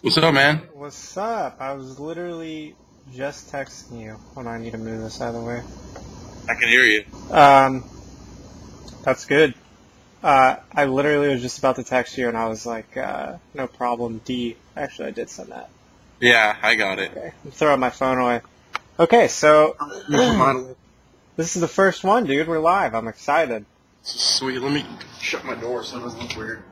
What's up, man? What's up? I was literally just texting you. Hold on, I need to move this out of the way. I can hear you. Um, that's good. I literally was just about to text you, and I was like, no problem, D. Actually, I did send that. Yeah, I got it. Okay, I'm throwing my phone away. Okay, so Mine. this is the first one, dude. We're live. I'm excited. Sweet. Let me shut my door so it doesn't look weird.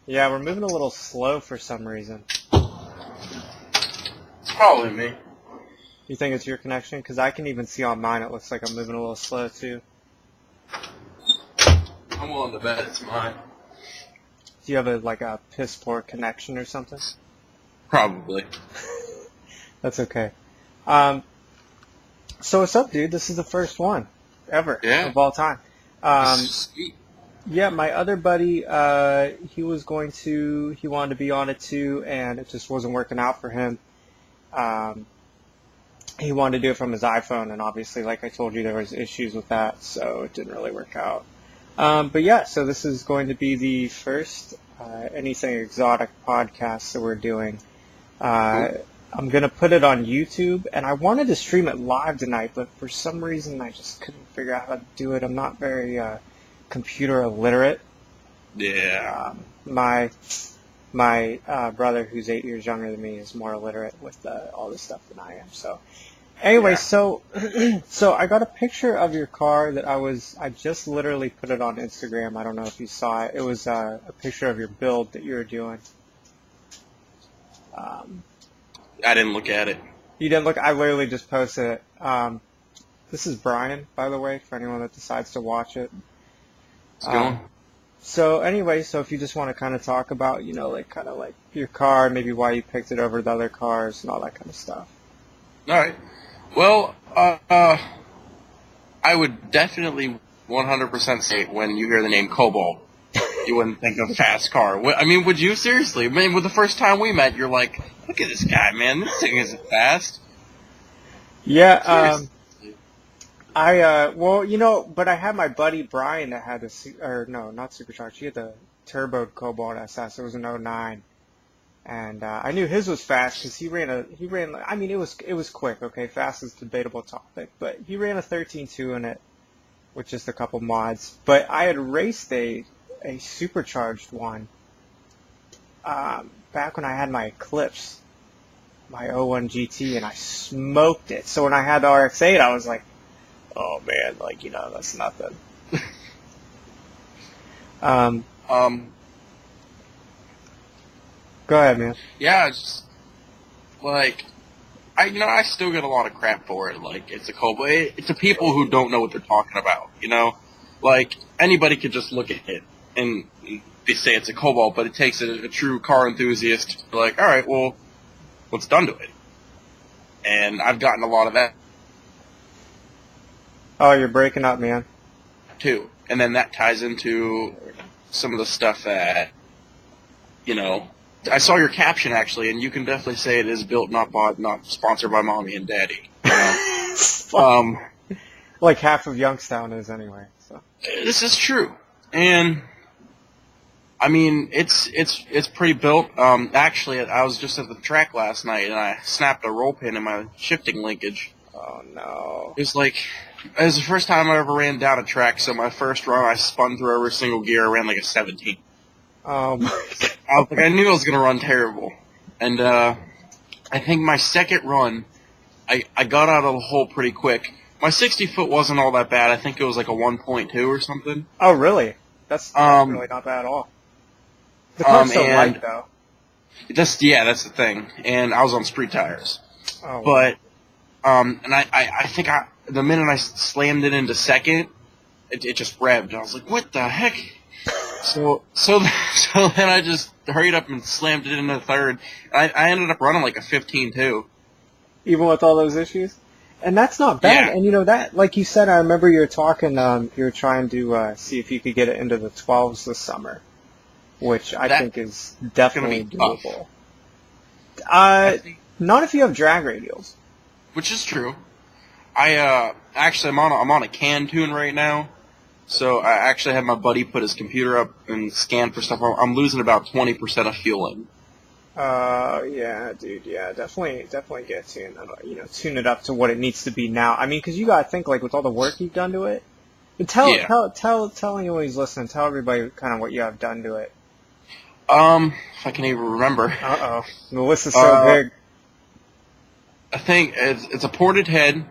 Yeah, we're moving a little slow for some reason. It's probably me. You think it's your connection? Because I can even see on mine it looks like I'm moving a little slow, too. I'm willing to bet it's mine. Do you have a piss poor connection or something? Probably. That's okay. So what's up, dude? This is the first one ever of all time. Sweet. Yeah, my other buddy, he wanted to be on it too, and it just wasn't working out for him. He wanted to do it from his iPhone, and obviously, like I told you, there was issues with that, so it didn't really work out. But yeah, so this is going to be the first Anything Exotic podcast that we're doing. I'm going to put it on YouTube, and I wanted to stream it live tonight, but for some reason I just couldn't figure out how to do it. I'm not very computer illiterate. Yeah. My brother, who's 8 years younger than me, is more illiterate with all this stuff than I am. So anyway, Yeah. so I got a picture of your car that I just literally put it on Instagram. I don't know if you saw it. It was a picture of your build that you were doing. I didn't look at it. You didn't look. I literally just posted it. This is Brian, by the way, for anyone that decides to watch it. It's going. So anyway, so if you just want to kind of talk about, kind of like your car, maybe why you picked it over the other cars and all that kind of stuff. All right. Well, I would definitely 100% say when you hear the name Cobalt, you wouldn't think of fast car. I mean, would you seriously? I mean, with the first time we met, you're like, look at this guy, man. This thing isn't fast. Yeah. Seriously. But I had my buddy Brian that had not supercharged. He had the turbo Cobalt SS. It was an '09. And I knew his was fast because he ran. I mean, it was quick. Okay, fast is a debatable topic, but he ran a 13.2 in it with just a couple mods. But I had raced a supercharged one back when I had my Eclipse, my '01 GT, and I smoked it. So when I had the RX-8, I was like, oh man, that's nothing. Go ahead, man. Yeah, it's just, like, I still get a lot of crap for it. Like, it's a Cobalt. It's the people who don't know what they're talking about, Like, anybody could just look at it and they say it's a Cobalt, but it takes a true car enthusiast to be like, all right, well, what's done to it? And I've gotten a lot of that, Oh, you're breaking up, man. too. And then that ties into some of the stuff that, I saw your caption, actually, and you can definitely say it is built, not bought, not sponsored by mommy and daddy. Like half of Youngstown is anyway. So This is true. And, I mean, it's pretty built. Actually, I was just at the track last night, and I snapped a roll pin in my shifting linkage. oh no. It was the first time I ever ran down a track, so my first run, I spun through every single gear. I ran like a 17. Oh my god. I knew I was going to run terrible. And I think my second run, I got out of the hole pretty quick. My 60-foot wasn't all that bad. I think it was like a 1.2 or something. Oh really? That's really not bad at all. The car's so light though. That's the thing. And I was on street tires. Oh. But, and I think the minute I slammed it into second, it just revved. I was like, what the heck? So then I just hurried up and slammed it into third. I ended up running like a 15.2. Even with all those issues? And that's not bad. Yeah. And that, like you said, I remember you were talking, you were trying to see if you could get it into the 12s this summer, which I think is definitely doable. Not if you have drag radials. Which is true. Actually, I'm on a can tune right now. So I actually had my buddy put his computer up and scan for stuff. I'm losing about 20% of fueling. Yeah, dude, yeah, definitely get tuned. Tune it up to what it needs to be now. I mean, because you gotta think, like, with all the work you've done to it. But Yeah. tell anyone who's listening, tell everybody kind of what you have done to it. If I can even remember. Uh-oh. The list is so big. I think it's a ported head.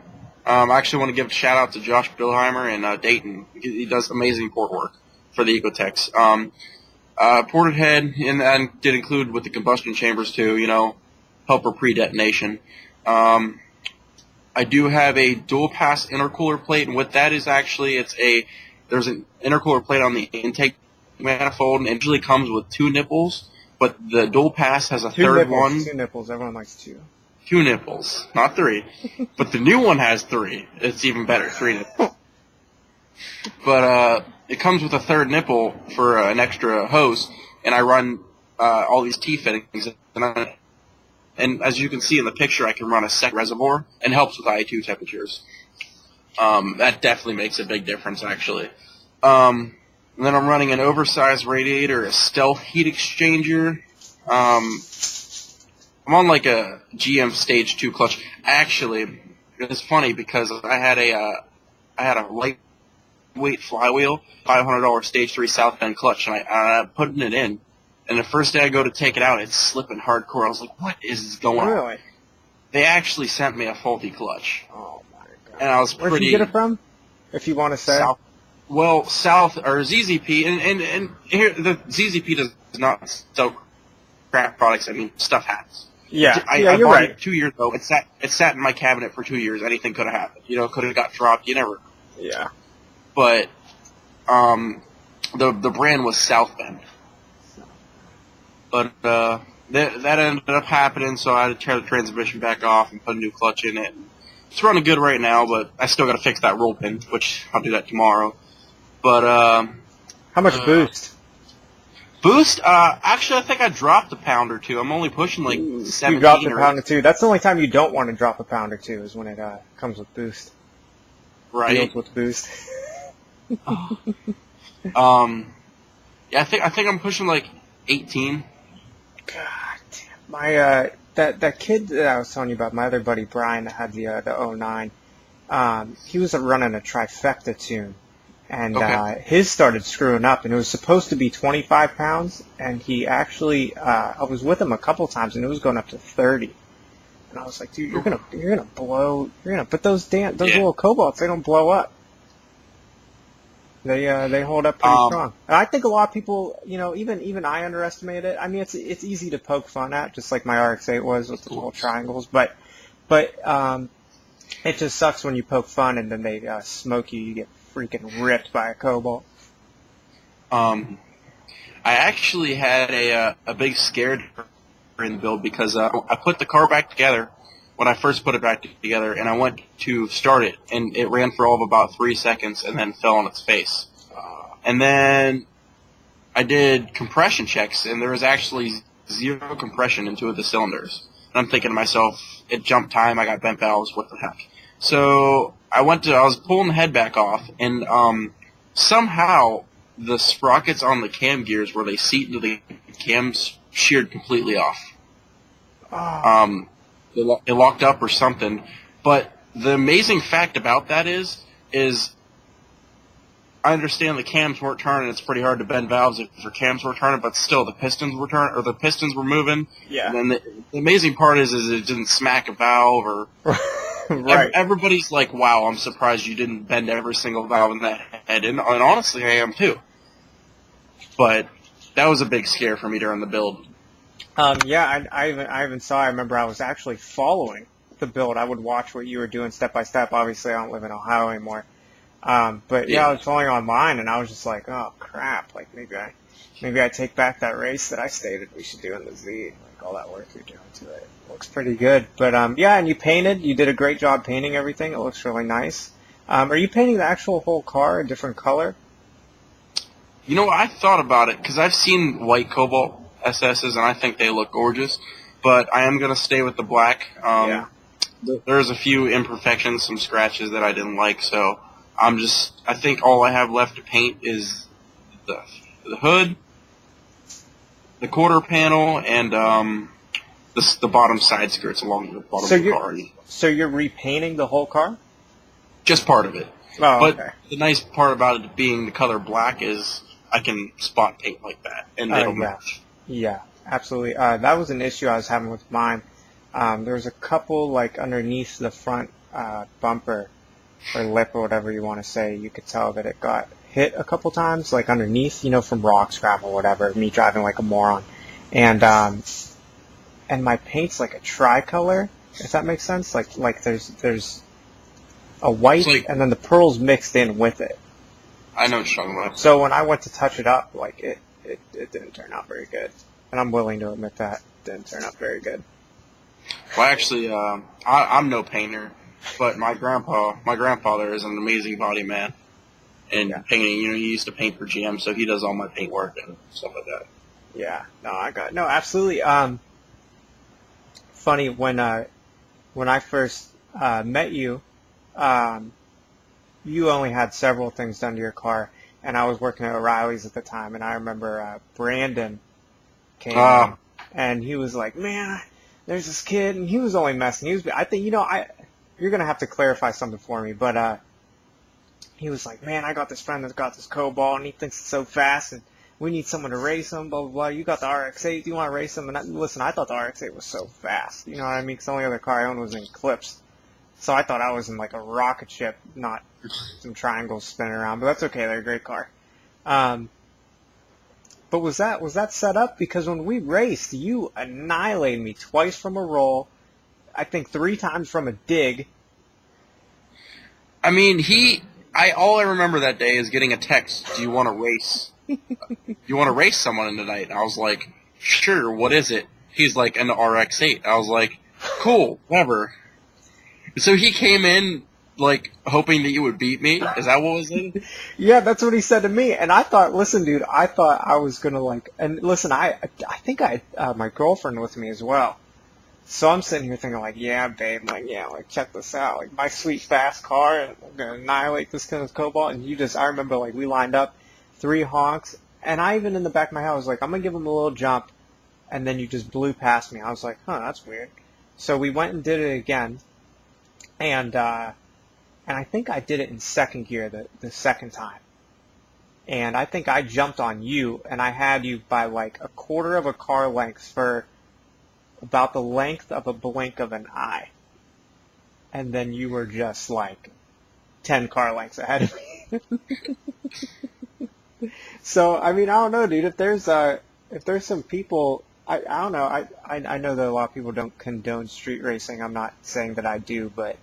I actually want to give a shout out to Josh Billheimer in Dayton. He does amazing port work for the Ecotex. Ported head, and that did include with the combustion chambers too, help for pre-detonation. I do have a dual pass intercooler plate, and what that is actually, there's an intercooler plate on the intake manifold, and it usually comes with 2 nipples, but the dual pass has a third one. 2 nipples, everyone likes 2. 2 nipples, not 3. But the new one has 3. It's even better, 3 nipples. But it comes with a third nipple for an extra hose, and I run all these T-fittings, and as you can see in the picture, I can run a second reservoir, and helps with I2 temperatures. That definitely makes a big difference, actually. And then I'm running an oversized radiator, a stealth heat exchanger. I'm on like a GM Stage 2 clutch. Actually, it's funny because I had a lightweight flywheel, $500 Stage 3 South Bend clutch, and I'm putting it in. And the first day I go to take it out, it's slipping hardcore. I was like, what is going on? Really? They actually sent me a faulty clutch. Oh, my God. And I was Where'd you get it from, if you want to say? South, or ZZP, and here, the ZZP does not sell crap products. I mean, stuff happens. Yeah, I you're bought right. it 2 years ago. It sat in my cabinet for 2 years. Anything could have happened. Could have got dropped. You never. Yeah. But, the brand was South Bend. But that ended up happening, so I had to tear the transmission back off and put a new clutch in it. It's running good right now, but I still got to fix that roll pin, which I'll do that tomorrow. But how much boost? Boost? Actually, I think I dropped a pound or 2. I'm only pushing like 17. You dropped a pound or 2. That's the only time you don't want to drop a pound or 2 is when it comes with boost. Right. Deals with boost. Yeah, I think I'm pushing like 18. God damn. My that kid that I was telling you about, my other buddy Brian that had the 09, he was running a trifecta tune, and his started screwing up, and it was supposed to be 25 pounds, and he actually I was with him a couple times, and it was going up to 30. And I was like, dude, you're gonna blow, but those little Cobalts, they don't blow up. They hold up pretty strong. And I think a lot of people, even I underestimate it. I mean, it's easy to poke fun at, just like my RX-8 was with the little triangles. But it just sucks when you poke fun and then they smoke you. You get freaking ripped by a Cobalt. I actually had a big scare in the build because I put the car back together when I first put it back together, and I went to start it, and it ran for all of about 3 seconds and then fell on its face. And then I did compression checks, and there was actually 0 compression in 2 of the cylinders. And I'm thinking to myself, it jumped time, I got bent valves, what the heck. So I was pulling the head back off, and somehow the sprockets on the cam gears where they seat into the cams sheared completely off. It locked up or something. But the amazing fact about that is I understand the cams weren't turning. It's pretty hard to bend valves if your cams were turning, but still the pistons were turning, or the pistons were moving. Yeah. And then the amazing part is it didn't smack a valve or. Right. Everybody's like, "Wow, I'm surprised you didn't bend every single valve in that head," and honestly, I am too. But that was a big scare for me during the build. Yeah, I even saw. I remember I was actually following the build. I would watch what you were doing step by step. Obviously, I don't live in Ohio anymore. But yeah, I was following online, and I was just like, oh crap! Like maybe I take back that race that I stated we should do in the Z. Like all that work you're doing to it looks pretty good. But yeah, and you did a great job painting everything. It looks really nice. Are you painting the actual whole car a different color? I thought about it because I've seen white Cobalt SS's, and I think they look gorgeous, but I am going to stay with the black. There's a few imperfections, some scratches that I didn't like, so I think all I have left to paint is the hood, the quarter panel, and the bottom side skirts along the bottom of the car. So you're repainting the whole car? Just part of it. Oh, but okay. The nice part about it being the color black is I can spot paint like that, and it'll match. Yeah, absolutely. That was an issue I was having with mine. There was a couple, like, underneath the front bumper or lip or whatever you want to say. You could tell that it got hit a couple times, like underneath, from rocks, gravel, whatever, me driving like a moron. And my paint's like a tricolor, if that makes sense. Like there's a white and then the pearls mixed in with it. I know what you're talking about. So when I went to touch it up, like it didn't turn out very good. And I'm willing to admit that it didn't turn out very good. Well, actually, I'm no painter, but my grandfather is an amazing body man. And painting, he used to paint for GM, so he does all my paint work and stuff like that. Yeah, no, absolutely. Funny, when I first met you, you only had several things done to your car, and I was working at O'Reilly's at the time, and I remember Brandon came in, and he was like, man, there's this kid, and he was only messing. I think, you're going to have to clarify something for me, but he was like, man, I got this friend that's got this Cobalt, and he thinks it's so fast, and we need someone to race him, blah, blah, blah. You got the RX-8. Do you want to race him? And listen, I thought the RX-8 was so fast. You know what I mean? Because the only other car I owned was an Eclipse. So I thought I was in like a rocket ship, not some triangles spinning around. But that's okay. They're a great car. But was that set up? Because when we raced, you annihilated me twice from a roll. I think 3 times from a dig. I mean, all I remember that day is getting a text, do you want to race? You want to race someone in tonight? And I was like, sure, what is it? He's like, an RX-8. I was like, cool, whatever. So he came in, like, hoping that you would beat me? Is that what was in? Yeah, that's what he said to me. And I thought, listen, dude, I thought I was going to, like, and listen, I think I had my girlfriend with me as well. So I'm sitting here thinking, like, yeah, babe, like, check this out. Like, my sweet, fast car, and I'm going to annihilate this kind of Cobalt. And I remember, like, we lined up 3 honks. And I even in the back of my head was like, I'm going to give him a little jump. And then you just blew past me. I was like, huh, that's weird. So we went and did it again. And I think I did it in second gear the second time. And I think I jumped on you, and I had you by, like, a quarter of a car length for about the length of a blink of an eye. And then you were just like 10 car lengths ahead of me. So, I mean, I don't know, dude. If there's some people, I don't know. I know that a lot of people don't condone street racing. I'm not saying that I do, but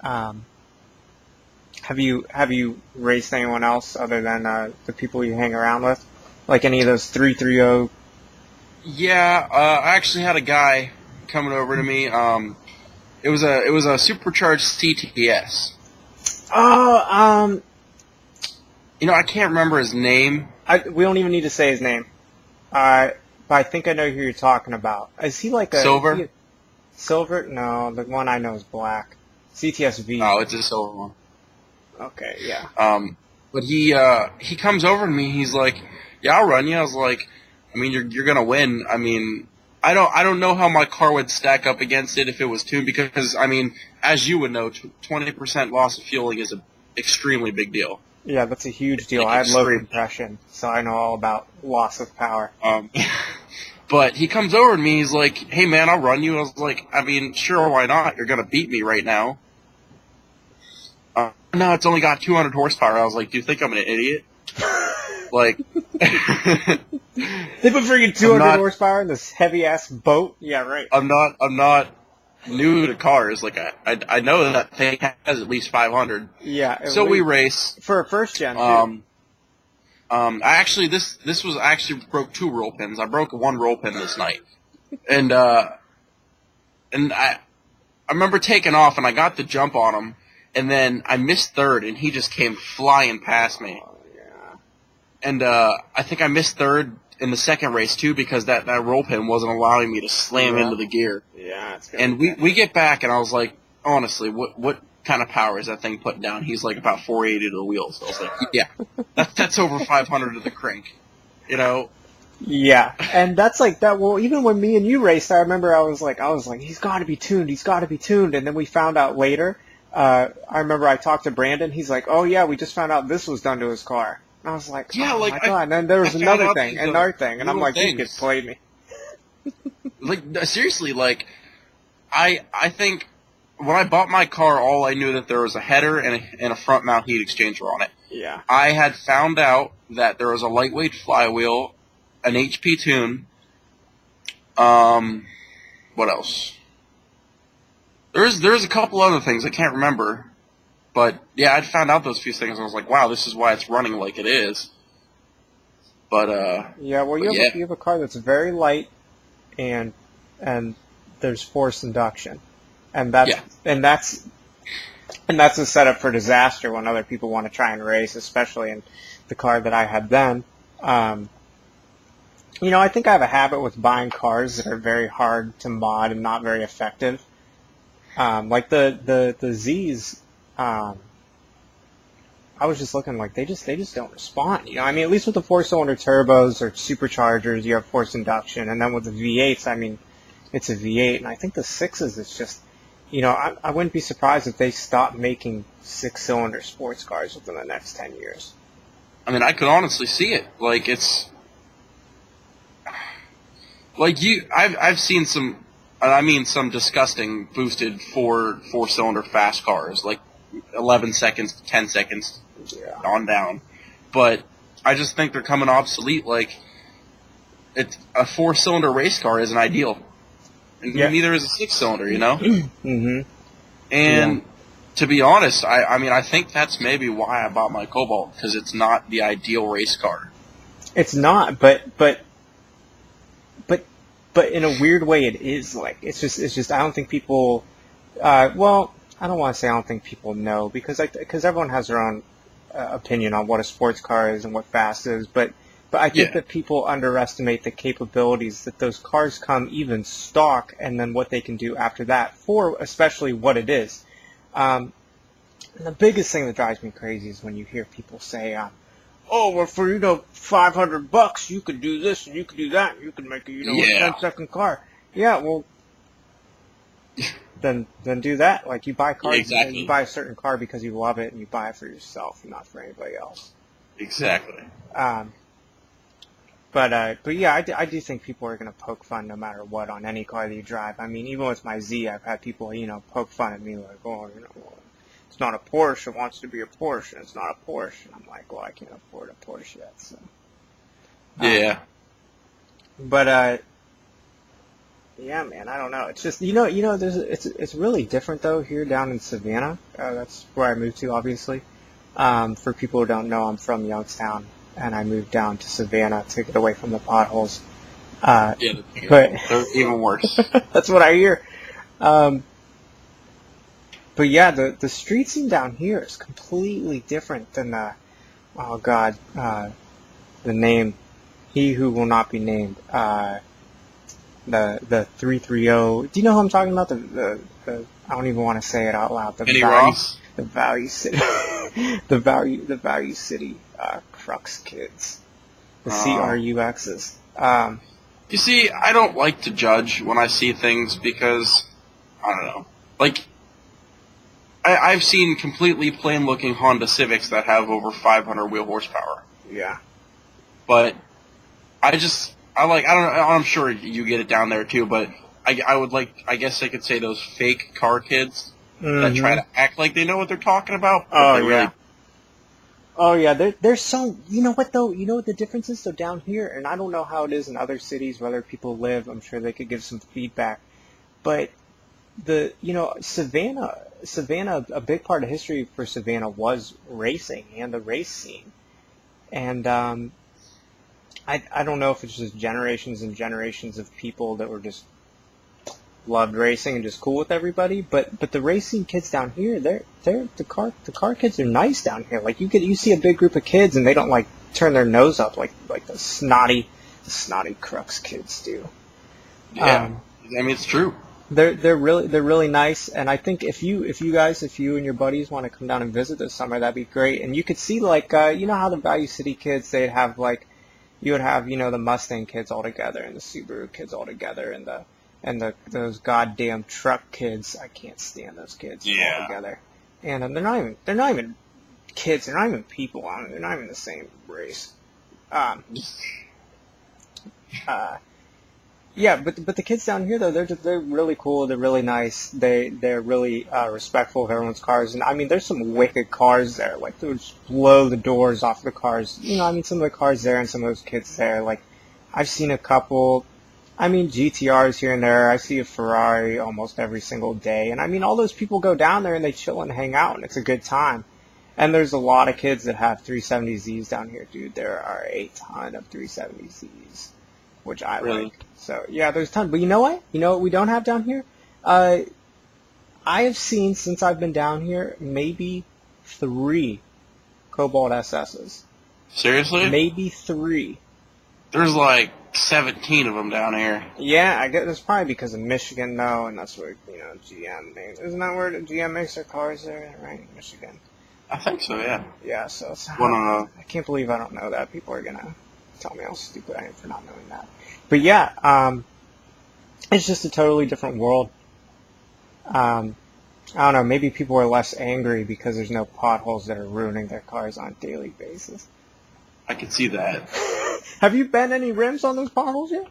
have you raced anyone else other than the people you hang around with? Like any of those 330? Yeah, I actually had a guy coming over to me. It was a supercharged CTS. Oh, I can't remember his name. We don't even need to say his name. But I think I know who you're talking about. Is he like a silver? Silver? No, the one I know is black. CTSV. Oh, it's a silver one. Okay, yeah. But he comes over to me. He's like, "Yeah, I'll run you." I was like, I mean, you're gonna win. I mean, I don't know how my car would stack up against it if it was tuned because, I mean, as you would know, 20% loss of fueling is an extremely big deal. Yeah, that's a huge deal. I had low compression, so I know all about loss of power. But he comes over to me. He's like, "Hey, man, I'll run you." I was like, I mean, sure, why not? You're gonna beat me right now. No, it's only got 200 horsepower. I was like, do you think I'm an idiot? Like, they put freaking 200 horsepower in this heavy ass boat. Yeah, right. I'm not new to cars. Like, I know that thing has at least 500. Yeah. So we race for a first gen. Too. I actually this was actually broke 2 roll pins. I broke 1 roll pin this night, and I remember taking off and I got the jump on him. And then I missed third, and he just came flying past me. Oh, yeah. And I think I missed third in the second race, too, because that roll pin wasn't allowing me to slam into the gear. Yeah, it's good. And we get back, and I was like, honestly, what kind of power is that thing putting down? He's like about 480 to the wheels. So I was like, yeah, that's over 500 to the crank. Yeah, and that's like that. Well, even when me and you raced, I remember I was like, he's got to be tuned. He's got to be tuned. And then we found out later. I remember I talked to Brandon. He's like, oh yeah, we just found out this was done to his car. And I was like, Yeah, oh like my god. And then there was another thing, and I'm like, things. you could play me. Like seriously, like I think when I bought my car, all I knew that there was a header and a front mount heat exchanger on it. Yeah. I had found out that there was a lightweight flywheel, an HP tune. What else? There's a couple other things I can't remember, but yeah, I'd found out those few things. And I was like, wow, this is why it's running like it is. But yeah, well, you have a car that's very light, and there's forced induction, and that's a setup for disaster when other people want to try and race, especially in the car that I had then. I think I have a habit with buying cars that are very hard to mod and not very effective. Like the Z's, I was just looking like they just don't respond. I mean, at least with the 4-cylinder turbos or superchargers, you have forced induction, and then with the V8s, I mean, it's a V8, and I think the 6s, it's just, I wouldn't be surprised if they stopped making 6-cylinder sports cars within the next 10 years. I mean, I could honestly see it. Like it's like I've seen some disgusting boosted four-cylinder fast cars, like 11 seconds, 10 seconds, on down. But I just think they're coming obsolete. Like, it's a 4-cylinder race car isn't ideal. And neither is a 6-cylinder, Mm-hmm. And to be honest, I think that's maybe why I bought my Cobalt, because it's not the ideal race car. It's not, but in a weird way it is. Like, it's just I don't think people, well, I don't want to say I don't think people know, because everyone has their own opinion on what a sports car is and what fast is, but I think that people underestimate the capabilities that those cars come even stock, and then what they can do after that for especially what it is. And the biggest thing that drives me crazy is when you hear people say, oh, well, for, $500, you could do this and you could do that, and you could make a, a 10-second car. Yeah, well, then do that. Like, you buy cars, exactly. You buy a certain car because you love it, and you buy it for yourself, and not for anybody else. Exactly. But yeah, I do think people are going to poke fun no matter what on any car that you drive. I mean, even with my Z, I've had people, poke fun at me like, oh, it's not a Porsche, it wants to be a Porsche, and it's not a Porsche. And I'm like, well, I can't afford a Porsche yet, so. Yeah. But, yeah, man, I don't know. It's just, it's really different, though, here down in Savannah. That's where I moved to, obviously. For people who don't know, I'm from Youngstown, and I moved down to Savannah to get away from the potholes. But they're even worse. That's what I hear. But yeah, the street scene down here is completely different than the name, he who will not be named, the 330. Do you know who I'm talking about? The I don't even want to say it out loud. The Value City, the Value City Crux kids, the CRUXs. You see, I don't like to judge when I see things because I don't know, like. I've seen completely plain-looking Honda Civics that have over 500 wheel horsepower. Yeah. But I don't know, I'm sure you get it down there too, but I guess I could say those fake car kids that try to act like they know what they're talking about. Oh, yeah. Oh, yeah, there's some, you know what though, what the difference is? So down here, and I don't know how it is in other cities, whether people live, I'm sure they could give some feedback, but Savannah, a big part of history for Savannah was racing and the race scene. And I don't know if it's just generations and generations of people that were just loved racing and just cool with everybody, but the racing kids down here, the car kids are nice down here. Like you see a big group of kids and they don't like turn their nose up like the snotty crux kids do. Yeah, I mean it's true. They're really nice, and I think if you and your buddies want to come down and visit this summer, that'd be great. And you could see how the Value City kids, they'd have you would have, the Mustang kids all together and the Subaru kids all together and those goddamn truck kids. I can't stand those kids all together. And they're not even kids. They're not even people. They're not even the same race. Yeah, but the kids down here though, they're really cool. They're really nice. They're really respectful of everyone's cars. And I mean, there's some wicked cars there. Like they would just blow the doors off the cars. Some of the cars there and some of those kids there. Like I've seen a couple. GTRs here and there. I see a Ferrari almost every single day. And all those people go down there and they chill and hang out and it's a good time. And there's a lot of kids that have 370Zs down here, dude. There are a ton of 370Zs, which I like. So, yeah, there's a ton. But you know what? You know what we don't have down here? I have seen, since I've been down here, maybe 3 Cobalt SSs. Seriously? Maybe 3. There's like 17 of them down here. Yeah, I guess that's probably because of Michigan, though, and that's where, GM makes. Isn't that where GM makes their cars there, right? Michigan. I think so, yeah. Yeah, so I can't believe I don't know that. People are going to tell me how stupid I am for not knowing that. But yeah, it's just a totally different world. I don't know, maybe people are less angry because there's no potholes that are ruining their cars on a daily basis. I can see that. Have you bent any rims on those potholes yet?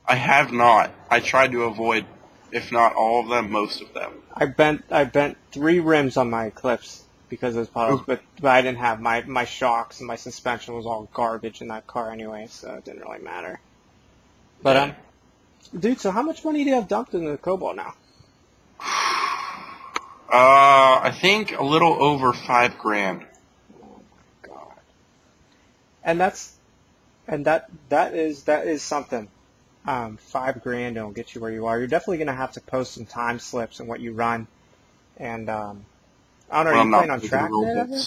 I have not. I tried to avoid, if not all of them, most of them. I bent 3 rims on my Eclipse because of those potholes, but I didn't have my shocks and my suspension was all garbage in that car anyway, so it didn't really matter. But dude, so how much money do you have dumped into the Cobalt now? I think a little over $5,000. Oh my god! And that is something. $5,000 don't get you where you are. You're definitely gonna have to post some time slips and what you run. And I don't know. Are you planning on tracking it ever?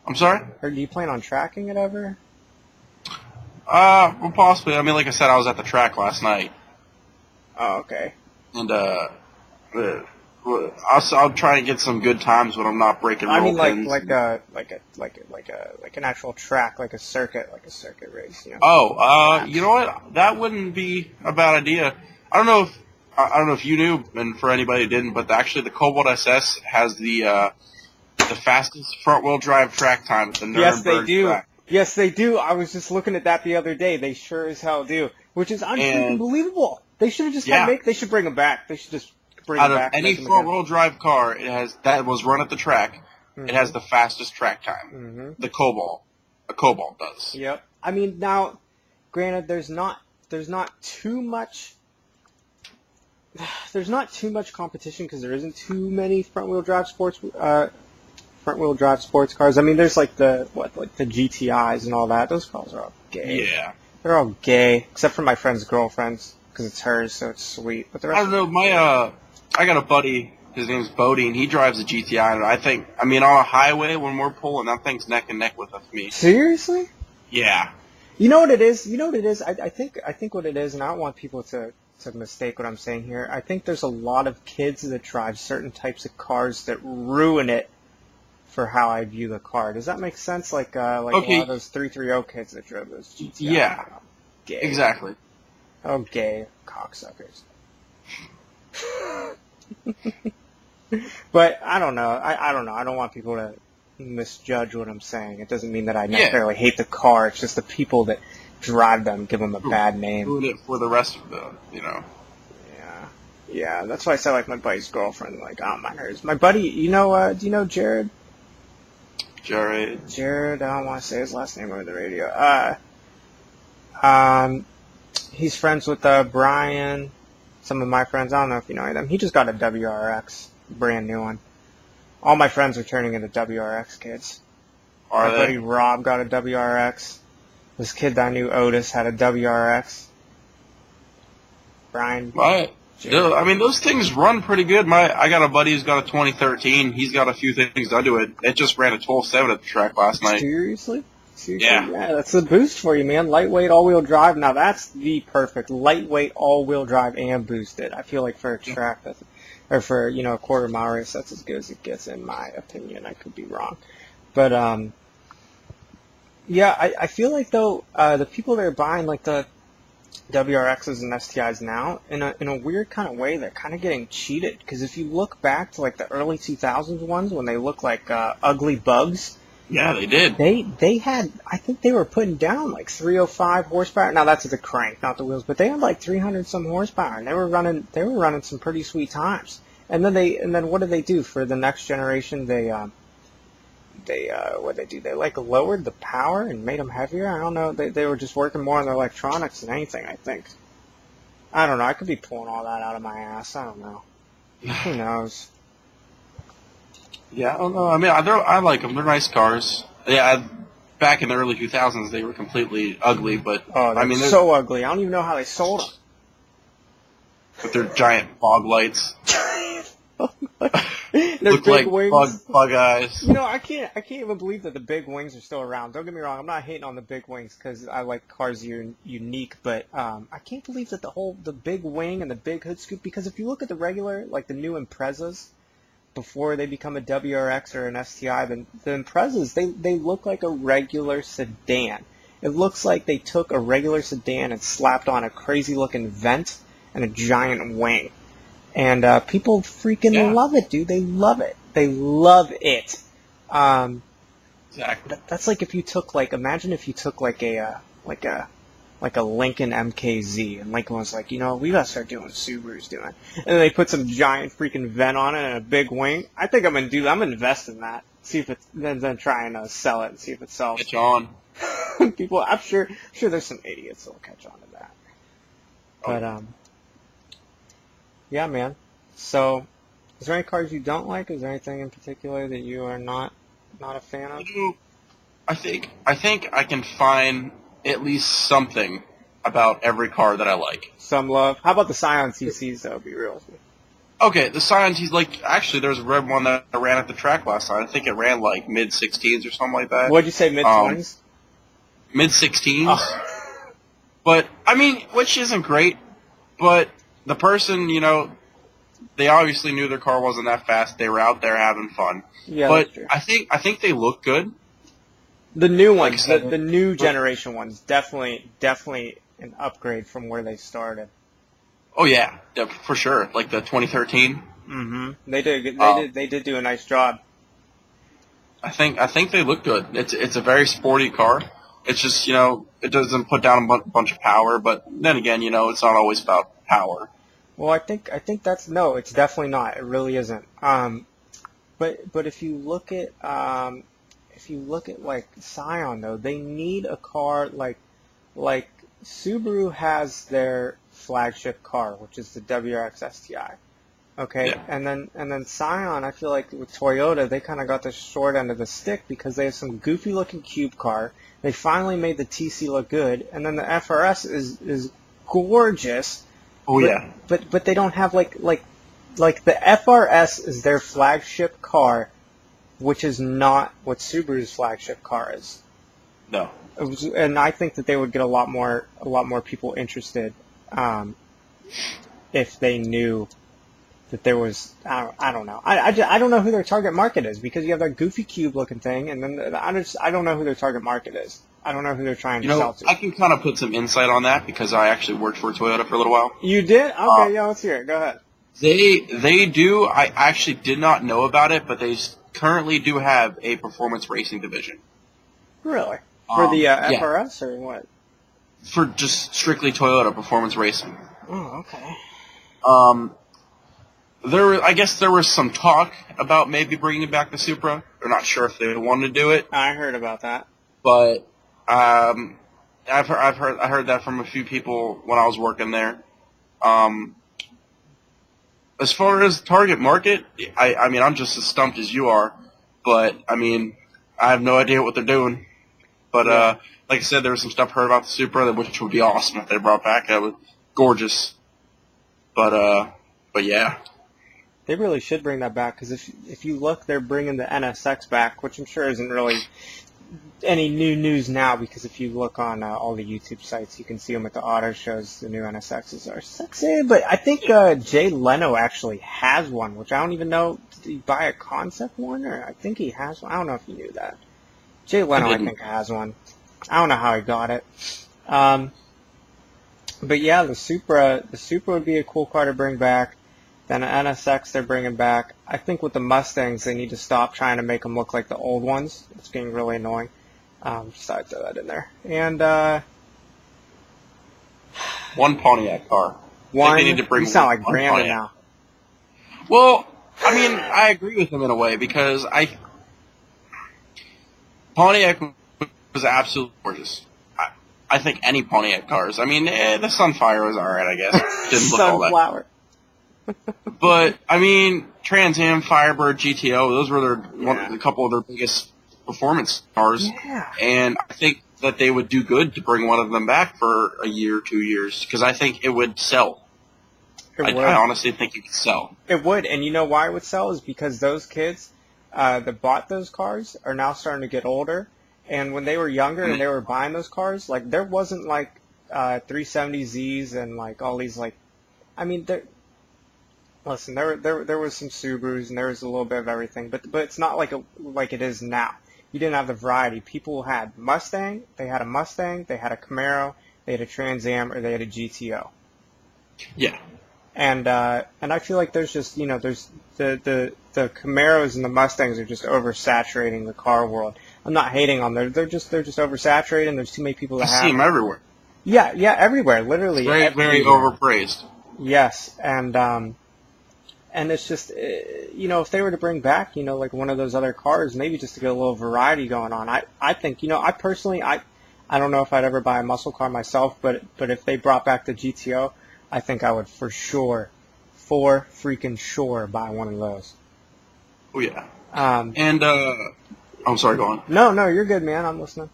I'm sorry? Or do you plan on tracking it ever? Well, possibly. Like I said, I was at the track last night. Oh, okay. And I'll try and get some good times when I'm not breaking roll pins. like an actual track, like a circuit race. You know what? That wouldn't be a bad idea. I don't know if you knew, and for anybody who didn't, but actually the Cobalt SS has the fastest front wheel drive track time at the Nuremberg track. Yes, they do. I was just looking at that the other day. They sure as hell do, which is unbelievable. They should have just they should bring them back. They should just bring them back. Out of any front-wheel drive car, that was run at the track. Mm-hmm. It has the fastest track time. Mm-hmm. The Cobalt, a Cobalt does. Yep. Now, granted, there's not too much. There's not too much competition because there isn't too many front-wheel drive sports cars. There's like the GTIs and all that. Those cars are all gay. Yeah. They're all gay, except for my friend's girlfriend's, because it's hers, so it's sweet. But the rest I don't know. I got a buddy. His name's Bodie, and he drives a GTI. And I think, on a highway when we're pulling, that thing's neck and neck with me. Seriously? Yeah. You know what it is? I think what it is, and I don't want people to mistake what I'm saying here. I think there's a lot of kids that drive certain types of cars that ruin it for how I view the car. Does that make sense? Like a lot of those 330 kids that drove those GTIs. Yeah. Gay. Exactly. Oh, gay cocksuckers. But I don't know. I don't know. I don't want people to misjudge what I'm saying. It doesn't mean that I necessarily hate the car. It's just the people that drive them give them a bad name. Ruin it for the rest of the, Yeah, that's why I said like my buddy's girlfriend. Like, I don't mind hers. My buddy, do you know Jared? Jared, I don't want to say his last name over the radio. He's friends with Brian, some of my friends. I don't know if you know them. He just got a WRX, brand new one. All my friends are turning into WRX kids. My buddy Rob got a WRX. This kid that I knew, Otis, had a WRX. Brian. Right. Those things run pretty good. I got a buddy who's got a 2013. He's got a few things done to it. It just ran a 12.7 at the track last night. Seriously? Yeah. Yeah, that's a boost for you, man. Lightweight all-wheel drive. Now, that's the perfect lightweight all-wheel drive and boosted. I feel like for a track or for, a quarter-mile race, that's as good as it gets, in my opinion. I could be wrong. But, Yeah, I feel like though the people that are buying like the WRXs and STIs now, in a weird kind of way, they're kind of getting cheated. Because if you look back to like the early 2000s ones when they look like ugly bugs, Yeah, they did. they had, I think they were putting down like 305 horsepower. Now that's the crank, not the wheels, but they had like 300 some horsepower, and they were running some pretty sweet times. And then what did they do for the next generation? What they do? They like lowered the power and made them heavier. I don't know. They were just working more on the electronics than anything. I think. I don't know. I could be pulling all that out of my ass. I don't know. Who knows? Yeah, I don't know. I mean, I like them. They're nice cars. Yeah, back in the early 2000s, they were completely ugly, but Oh, I mean, they're so ugly. I don't even know how they sold them. with their giant fog lights, Their look big like wings. bug eyes. You know, I can't even believe that the big wings are still around. Don't get me wrong, I'm not hating on the big wings because I like cars that are unique, but I can't believe that the big wing and the big hood scoop, because if you look at the regular, like the new Imprezas, before they become a WRX or an STI, the Imprezas, they look like a regular sedan. It looks like they took a regular sedan and slapped on a crazy looking vent and a giant wing. And people freaking love it, dude. They love it. They love it. Exactly. That's like if you took imagine if you took like a Lincoln MKZ, and Lincoln was like, we gotta start doing what Subaru's doing, and then they put some giant freaking vent on it and a big wing. I think I'm gonna invest in that. See if it's then try and sell it and see if it sells. Catch on. People, I'm sure there's some idiots that'll catch on to that. But yeah, man. So, is there any cars you don't like? Is there anything in particular that you are not a fan of? I think I can find at least something about every car that I like. Some love. How about the Scion CCs, though? Be real with me. Okay, the Scion, actually, there was a red one that ran at the track last time. I think it ran like mid-16s or something like that. What'd you say, mid-20s? Mid-16s. Oh. But, I mean, which isn't great, but the person, they obviously knew their car wasn't that fast. They were out there having fun. Yeah, but that's true. I think they look good. The new ones, the new generation ones, definitely an upgrade from where they started. Oh yeah, for sure. Like the 2013. Mm-hmm. They did do a nice job. I think they look good. It's a very sporty car. It's just it doesn't put down a bunch of power, but then again it's not always about power. Well, I think that's no, it's definitely not. It really isn't. But if you look at like Scion though, they need a car like Subaru has their flagship car, which is the WRX STI. Okay, yeah. and then Scion, I feel like with Toyota, they kind of got the short end of the stick because they have some goofy looking cube car. They finally made the TC look good, and then the FRS is gorgeous. Oh yeah. But they don't have like the FRS is their flagship car, which is not what Subaru's flagship car is. No. And I think that they would get a lot more people interested if they knew that there was. I don't know. I don't know who their target market is, because you have that goofy cube looking thing, and then I don't know who their target market is. I don't know who they're trying to sell to. I can kind of put some insight on that because I actually worked for Toyota for a little while. You did? Okay, yeah, let's hear it. Go ahead. They do. I actually did not know about it, but they currently do have a performance racing division. Really? For the FRS or what? For just strictly Toyota performance racing. Oh, okay. I guess there was some talk about maybe bringing back the Supra. They're not sure if they want to do it. I heard about that. But I heard that from a few people when I was working there. As far as target market, I mean, I'm just as stumped as you are, but I mean, I have no idea what they're doing. But like I said, there was some stuff heard about the Supra, which would be awesome if they brought back. That was gorgeous. But yeah. They really should bring that back, because if you look, they're bringing the NSX back, which I'm sure isn't really any new news now, because if you look on all the YouTube sites, you can see them at the auto shows. The new NSXs are sexy, but I think Jay Leno actually has one, which I don't even know. Did he buy a concept one, or I think he has one? I don't know if you knew that. Jay Leno, I think, has one. I don't know how he got it. But yeah, the Supra would be a cool car to bring back. Then an NSX they're bringing back. I think with the Mustangs, they need to stop trying to make them look like the old ones. It's getting really annoying. Just thought I'd throw that in there. And one Pontiac car. one. They need to bring You sound like one Brandon Pontiac. now. Well, I mean, I agree with him in a way because Pontiac was absolutely gorgeous. I think any Pontiac cars. I mean, the Sunfire was alright, I guess. Didn't look all that. Sunflower. But I mean, Trans Am, Firebird, GTO. Those were a couple of their biggest performance cars. Yeah. And I think that they would do good to bring one of them back for a year, 2 years, because I think it would sell. I honestly think it could sell. It would, and you know why it would sell is because those kids that bought those cars are now starting to get older, and when they were younger and they were buying those cars, like there wasn't like 370Zs and like all these like, I mean, listen, there was some Subarus and there was a little bit of everything, but it's not like it is now. You didn't have the variety. People had Mustang, they had a Camaro, they had a Trans Am, or they had a GTO. Yeah. And I feel like there's just, there's the Camaros and the Mustangs are just oversaturating the car world. I'm not hating on them. They're just oversaturated, and there's too many people that have. I see them everywhere. Yeah, everywhere, literally. Very, very overpraised. Yes, and it's just, if they were to bring back, like one of those other cars, maybe just to get a little variety going on. I think, I personally, I don't know if I'd ever buy a muscle car myself, but if they brought back the GTO, I think I would for freaking sure buy one of those. Oh yeah. I'm sorry, go on. No, you're good, man. I'm listening.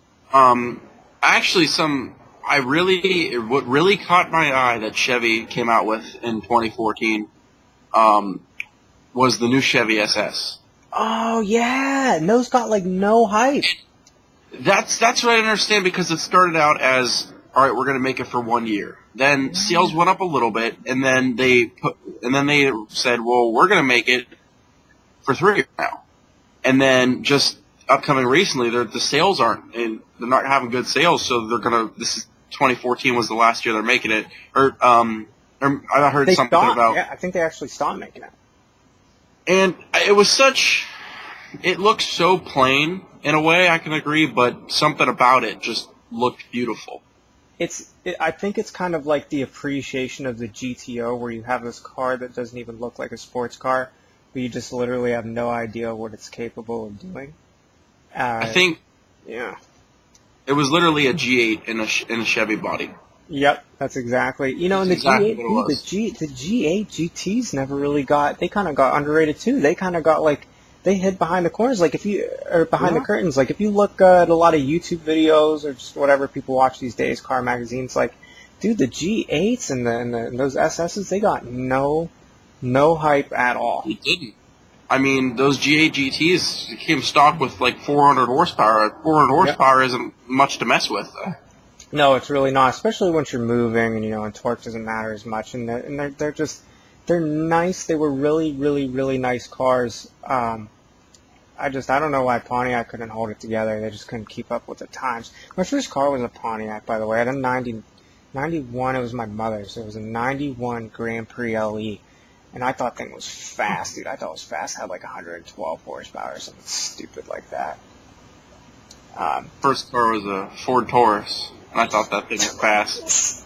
Actually, what really caught my eye that Chevy came out with in 2014, was the new Chevy SS. Oh yeah, and those got like no hype. That's what I understand, because it started out as, all right, we're going to make it for 1 year. Then sales went up a little bit, and then they said, well, we're going to make it for 3 years now. And then just upcoming recently, the sales aren't, and they're not having good sales, so they're going to, 2014 was the last year they're making it. Or I heard something about. Yeah, I think they actually stopped making it. And it looks so plain in a way, I can agree, but something about it just looked beautiful. I think it's kind of like the appreciation of the GTO, where you have this car that doesn't even look like a sports car, but you just literally have no idea what it's capable of doing. I think, yeah, it was literally a G8 in a Chevy body. Yep, that's exactly. And the G8 GTs never really they kind of got underrated too. They kind of got they hid behind the corners, behind the curtains. Like if you look at a lot of YouTube videos or just whatever people watch these days, car magazines, dude, the G8s and those SSs, they got no hype at all. They didn't. I mean, those G8 GTs came stock with 400 horsepower. 400 horsepower isn't much to mess with, though. No, it's really not, especially once you're moving and torque doesn't matter as much. And they're nice. They were really, really, really nice cars. I don't know why Pontiac couldn't hold it together. They just couldn't keep up with the times. My first car was a Pontiac, by the way. I had a 91. It was my mother's. It was a 91 Grand Prix LE. And I thought that thing was fast, dude. I thought it was fast. It had 112 horsepower or something stupid like that. First car was a Ford Taurus. And I thought that thing was fast.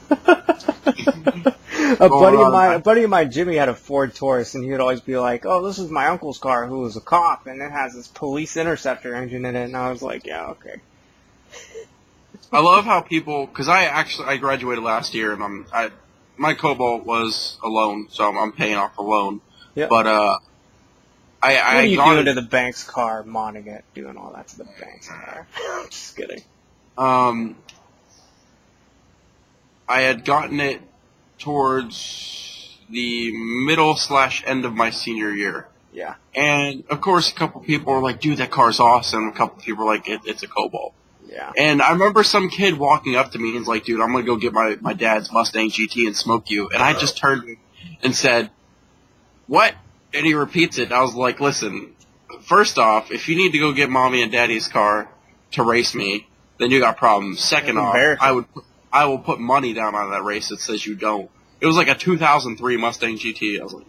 A buddy of mine, Jimmy, had a Ford Taurus, and he would always be like, "Oh, this is my uncle's car, who was a cop, and it has this police interceptor engine in it." And I was like, "Yeah, okay." I love how people, because I graduated last year, and my Cobalt was a loan, so I'm paying off a loan. Yep. But what are you doing to the bank's car, modding it, doing all that to the bank's car? I'm just kidding. I had gotten it towards the middle/end of my senior year. Yeah. And, of course, a couple people were like, dude, that car's awesome. A couple people were like, it's a Cobalt. Yeah. And I remember some kid walking up to me and was like, dude, I'm going to go get my dad's Mustang GT and smoke you. And I just turned and said, what? And he repeats it. And I was like, listen, first off, if you need to go get mommy and daddy's car, to race me, then you got problems. Second off, I will put money down on that race that says you don't. It was like a 2003 Mustang GT. I was like,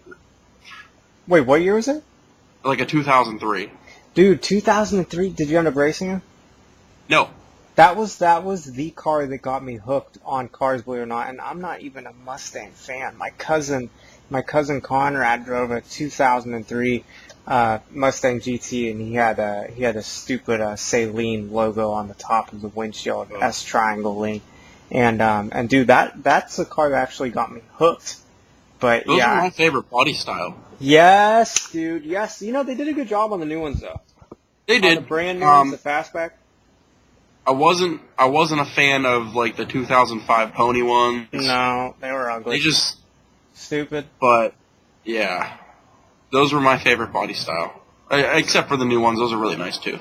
wait, what year was it? Like a 2003. Dude, 2003. Did you end up racing him? No. That was the car that got me hooked on cars, believe it or not. And I'm not even a Mustang fan. My cousin Conrad drove a 2003 Mustang GT, and he had a stupid Saline logo on the top of the windshield, S triangle link. And dude, that's the car that actually got me hooked. But those yeah, are my favorite body style. Yes, dude. Yes, they did a good job on the new ones though. They did. On the brand new ones, the fastback. I wasn't a fan of like the 2005 Pony ones. No, they were ugly. They just stupid. But yeah, those were my favorite body style. Except for the new ones, those are really nice too.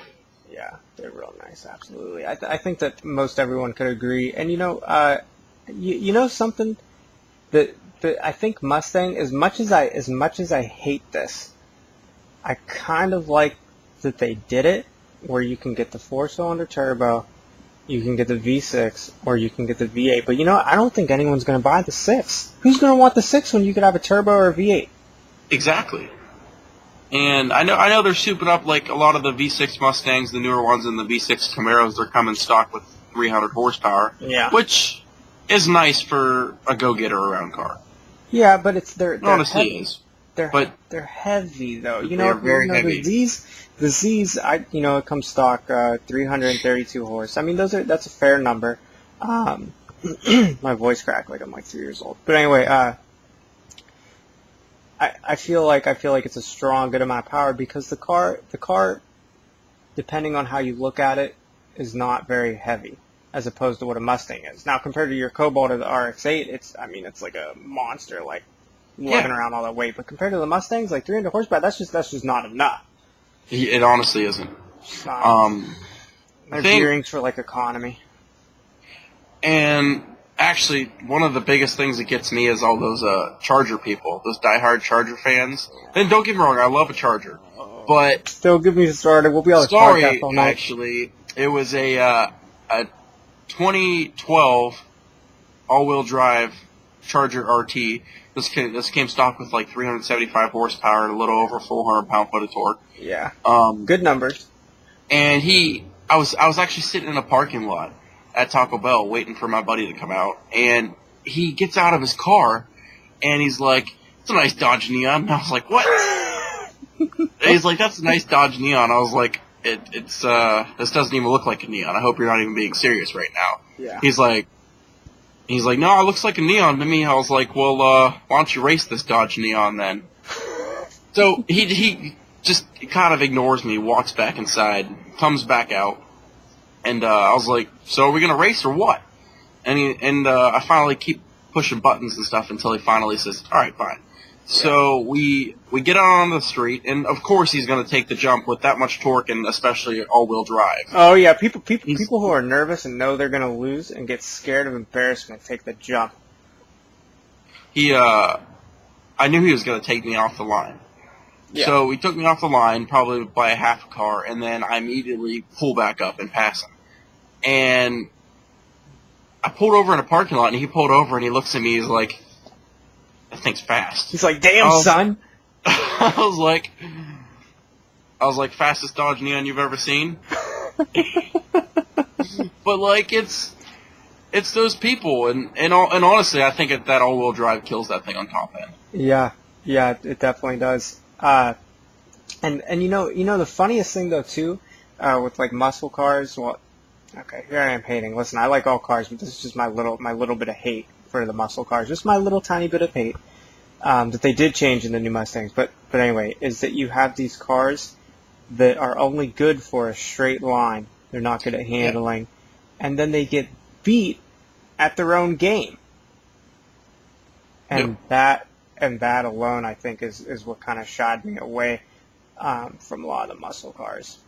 Yeah, they're real nice. Absolutely. I think that most everyone could agree. And you know something that I think Mustang, as much as I hate this, I kind of like that they did it where you can get the 4-cylinder turbo, you can get the V6, or you can get the V8. But I don't think anyone's going to buy the 6. Who's going to want the 6 when you could have a turbo or a V8? Exactly. And I know they're souping up like a lot of the V6 Mustangs, the newer ones, and the V6 Camaros. They're coming stock with 300 horsepower. Yeah. Which is nice for a go-getter around car. Yeah, but they're honestly heavy. is. They're heavy though. They're very heavy. The Z's, it comes stock 332 horse. I mean, that's a fair number. My voice cracked like I'm like 3 years old. But anyway, I feel like it's a strong, good amount of power because the car, depending on how you look at it, is not very heavy as opposed to what a Mustang is. Now, compared to your Cobalt or the RX-8, it's like a monster, like lugging around all that weight. But compared to the Mustangs, like 300 horsepower, that's just not enough. It honestly isn't. They're gearings for like economy. And actually, one of the biggest things that gets me is all those Charger people, those diehard Charger fans. And don't get me wrong, I love a Charger, but don't get me started. We'll be on the podcast all night. Actually, it was a 2012 all-wheel drive Charger RT. This came stock with like 375 horsepower and a little over 400 pound-foot of torque. Yeah. Good numbers. And I was actually sitting in a parking lot at Taco Bell waiting for my buddy to come out, and he gets out of his car, and he's like, "It's a nice Dodge Neon." And I was like, "What?" And he's like, "That's a nice Dodge Neon." I was like, "It's this doesn't even look like a Neon. I hope you're not even being serious right now." Yeah. He's like, "No, it looks like a Neon to me." I was like, "Well, why don't you race this Dodge Neon then?" So he just kind of ignores me, walks back inside, comes back out, and I was like, "So are we gonna race or what?" And I finally keep pushing buttons and stuff until he finally says, "All right, fine." So we get out on the street, and of course he's gonna take the jump with that much torque and especially all-wheel drive. Oh yeah, people who are nervous and know they're gonna lose and get scared of embarrassment take the jump. I knew he was gonna take me off the line. Yeah. So he took me off the line, probably by a half a car, and then I immediately pull back up and pass him. And I pulled over in a parking lot, and he pulled over, and he looks at me, he's like, "That thing's fast." He's like, "Damn, son." I was like, "Fastest Dodge Neon you've ever seen?" But like, it's those people, and honestly, I think that all-wheel drive kills that thing on top end. Yeah, it definitely does. And the funniest thing though too, with like muscle cars. Well, okay, here I am hating. Listen, I like all cars, but this is just my little bit of hate for the muscle cars. Just my little tiny bit of hate that they did change in the new Mustangs. But anyway, is that you have these cars that are only good for a straight line. They're not good at handling, and then they get beat at their own game. And that alone, I think, is what kind of shied me away from a lot of the muscle cars.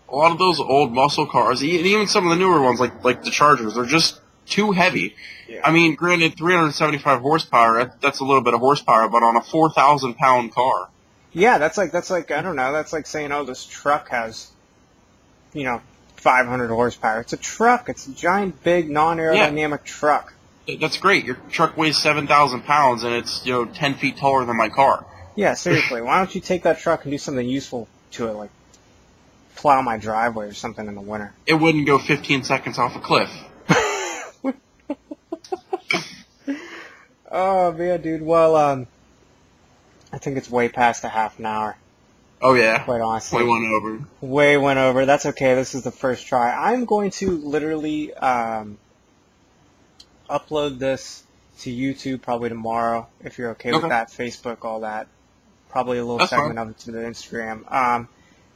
A lot of those old muscle cars, even some of the newer ones, like the Chargers, they're just too heavy. Yeah. I mean, granted, 375 horsepower, that's a little bit of horsepower, but on a 4,000 pound car. Yeah, that's like I don't know, that's like saying, oh, this truck has, 500 horsepower. It's a truck. It's a giant, big, non-aerodynamic truck. That's great. Your truck weighs 7,000 pounds, and it's 10 feet taller than my car. Yeah, seriously. Why don't you take that truck and do something useful to it, like plow my driveway or something in the winter? It wouldn't go 15 seconds off a cliff. Oh, man, dude. Well, I think it's way past a half an hour. Oh, yeah. Quite honestly. Way went over. Way went over. That's okay. This is the first try. I'm going to literally upload this to YouTube probably tomorrow, if you're okay with that. Facebook, all that. Probably a little segment of it to the Instagram.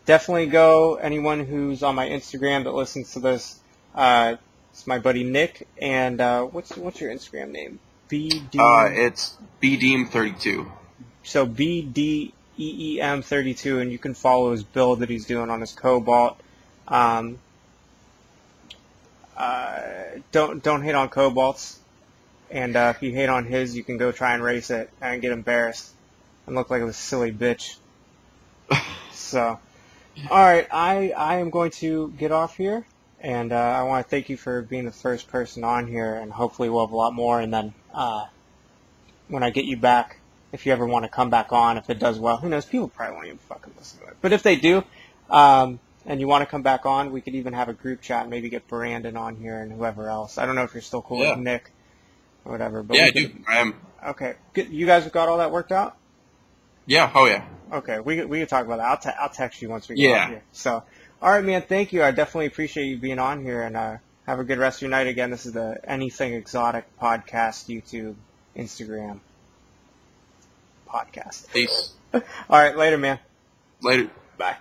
Definitely go. Anyone who's on my Instagram that listens to this, it's my buddy Nick. And what's your Instagram name? It's BDeem32. So BDEEM32, and you can follow his build that he's doing on his Cobalt. Don't hate on Cobalts, and if you hate on his, you can go try and race it and get embarrassed and look like a silly bitch. So, all right, I am going to get off here, and I want to thank you for being the first person on here, and hopefully we'll have a lot more. And then when I get you back, if you ever want to come back on, if it does well, who knows? People probably won't even fucking listen to it. But if they do, and you want to come back on, we could even have a group chat and maybe get Brandon on here and whoever else. I don't know if you're still cool with Nick or whatever. But I do. I am. Okay. Good. You guys have got all that worked out? Yeah. Oh, yeah. Okay. We can talk about that. I'll text you once we get off here. So, all right, man. Thank you. I definitely appreciate you being on here, and have a good rest of your night. Again, this is the Anything Exotic Podcast, YouTube, Instagram podcast. Peace. All right. Later, man. Later. Bye.